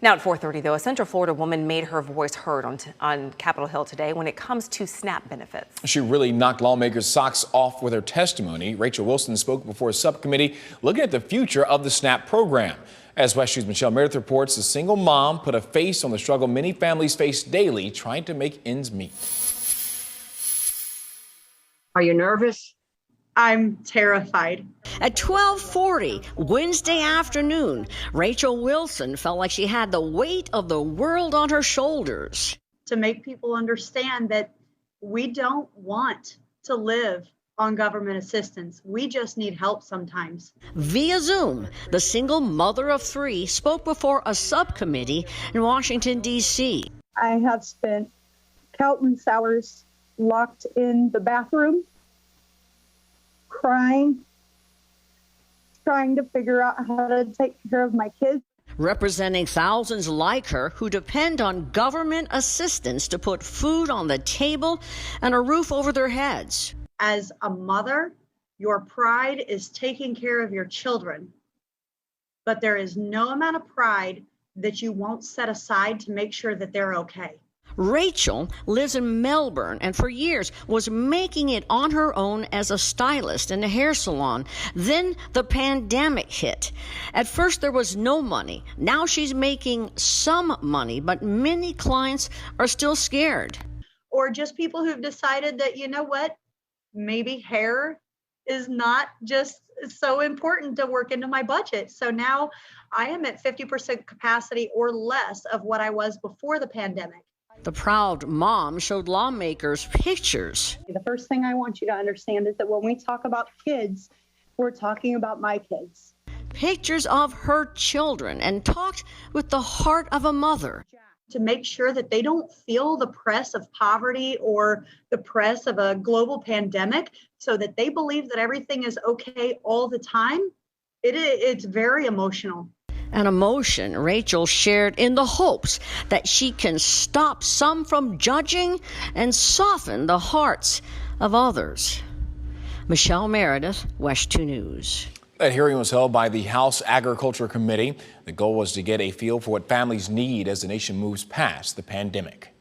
Now at 4:30, though, a Central Florida woman made her voice heard on Capitol Hill today when it comes to SNAP benefits. She really knocked lawmakers' socks off with her testimony. Rachel Wilson spoke before a subcommittee looking at the future of the SNAP program. As West News' Michelle Meredith reports, a single mom put a face on the struggle many families face daily trying to make ends meet. Are you nervous? I'm terrified. At 12:40 Wednesday afternoon, Rachel Wilson felt like she had the weight of the world on her shoulders. To make people understand that we don't want to live on government assistance. We just need help sometimes. Via Zoom, the single mother of three spoke before a subcommittee in Washington, D.C. I have spent countless hours locked in the bathroom, crying, trying to figure out how to take care of my kids. Representing thousands like her who depend on government assistance to put food on the table and a roof over their heads. As a mother, your pride is taking care of your children, but there is no amount of pride that you won't set aside to make sure that they're okay. Rachel lives in Melbourne and for years was making it on her own as a stylist in a hair salon. Then the pandemic hit. At first there was no money. Now she's making some money, but many clients are still scared. Or just people who've decided that, you know what, maybe hair is not just so important to work into my budget. So now I am at 50% capacity or less of what I was before the pandemic. The proud mom showed lawmakers pictures. The first thing I want you to understand is that when we talk about kids, we're talking about my kids. Pictures of her children and talked with the heart of a mother. To make sure that they don't feel the press of poverty or the press of a global pandemic, so that they believe that everything is okay all the time. It's very emotional. An emotion Rachel shared in the hopes that she can stop some from judging and soften the hearts of others. Michelle Meredith, West 2 News. That hearing was held by the House Agriculture Committee. The goal was to get a feel for what families need as the nation moves past the pandemic.